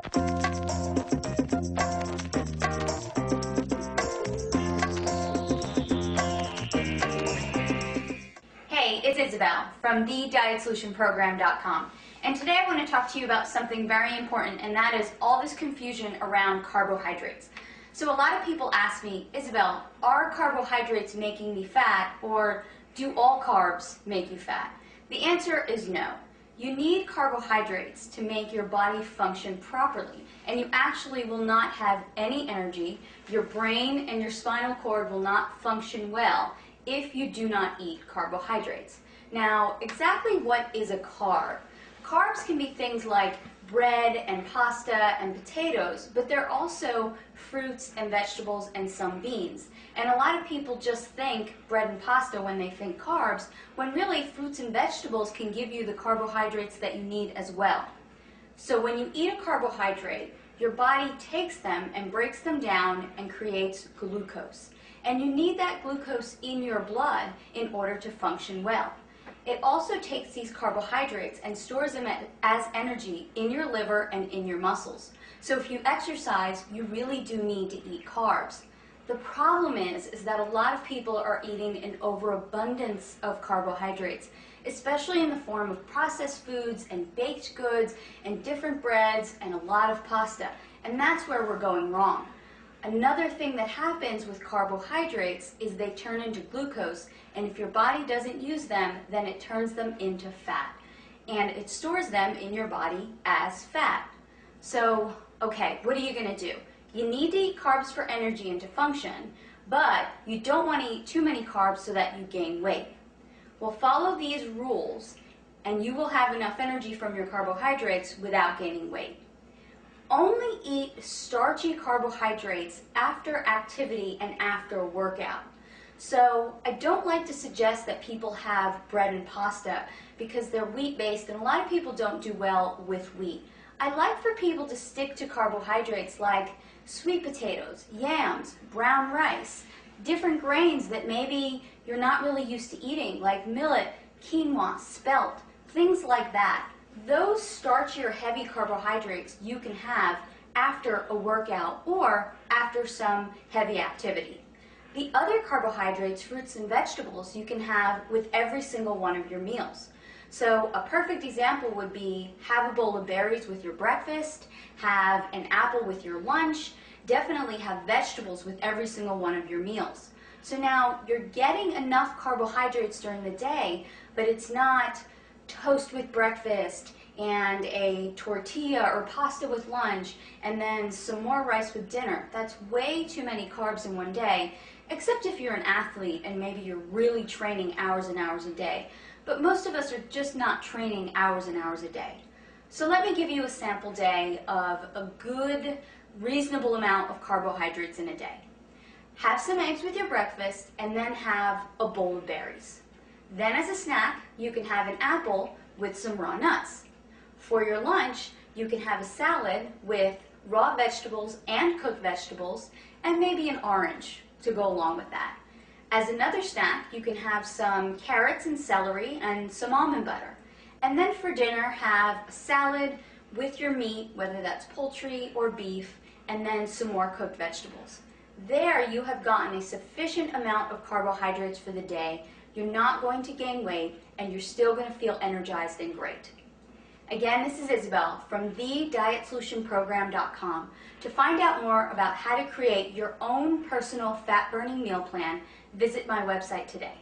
Hey, it's Isabel from thedietsolutionprogram.com, and today I want to talk to you about something very important, and that is all this confusion around carbohydrates. So a lot of people ask me, Isabel, are carbohydrates making me fat, or do all carbs make you fat? The answer is no. You need carbohydrates to make your body function properly, and you actually will not have any energy. Your brain and your spinal cord will not function well if you do not eat carbohydrates. Now, exactly what is a carb? Carbs can be things like bread and pasta and potatoes, but they're also fruits and vegetables and some beans. And a lot of people just think bread and pasta when they think carbs, when really fruits and vegetables can give you the carbohydrates that you need as well. So when you eat a carbohydrate, your body takes them and breaks them down and creates glucose. And you need that glucose in your blood in order to function well. It also takes these carbohydrates and stores them as energy in your liver and in your muscles. So if you exercise, you really do need to eat carbs. The problem is that a lot of people are eating an overabundance of carbohydrates, especially in the form of processed foods and baked goods and different breads and a lot of pasta. And that's where we're going wrong. Another thing that happens with carbohydrates is they turn into glucose, and if your body doesn't use them, then it turns them into fat. And it stores them in your body as fat. So, okay, what are you going to do? You need to eat carbs for energy and to function, but you don't want to eat too many carbs so that you gain weight. Well, follow these rules, and you will have enough energy from your carbohydrates without gaining weight. Only eat starchy carbohydrates after activity and after a workout. So I don't like to suggest that people have bread and pasta because they're wheat-based, and a lot of people don't do well with wheat. I like for people to stick to carbohydrates like sweet potatoes, yams, brown rice, different grains that maybe you're not really used to eating, like millet, quinoa, spelt, things like that. Those starchy or heavy carbohydrates you can have after a workout or after some heavy activity. The other carbohydrates, fruits and vegetables, you can have with every single one of your meals. So a perfect example would be have a bowl of berries with your breakfast, have an apple with your lunch, definitely have vegetables with every single one of your meals. So now you're getting enough carbohydrates during the day, but it's not toast with breakfast and a tortilla or pasta with lunch and then some more rice with dinner. That's way too many carbs in one day, except if you're an athlete and maybe you're really training hours and hours a day. But most of us are just not training hours and hours a day. So let me give you a sample day of a good, reasonable amount of carbohydrates in a day. Have some eggs with your breakfast and then have a bowl of berries. Then as a snack, you can have an apple with some raw nuts. For your lunch, you can have a salad with raw vegetables and cooked vegetables, and maybe an orange to go along with that. As another snack, you can have some carrots and celery and some almond butter. And then for dinner, have a salad with your meat, whether that's poultry or beef, and then some more cooked vegetables. There you have gotten a sufficient amount of carbohydrates for the day. You're not going to gain weight, and you're still going to feel energized and great. Again, this is Isabel from thedietsolutionprogram.com. To find out more about how to create your own personal fat-burning meal plan, visit my website today.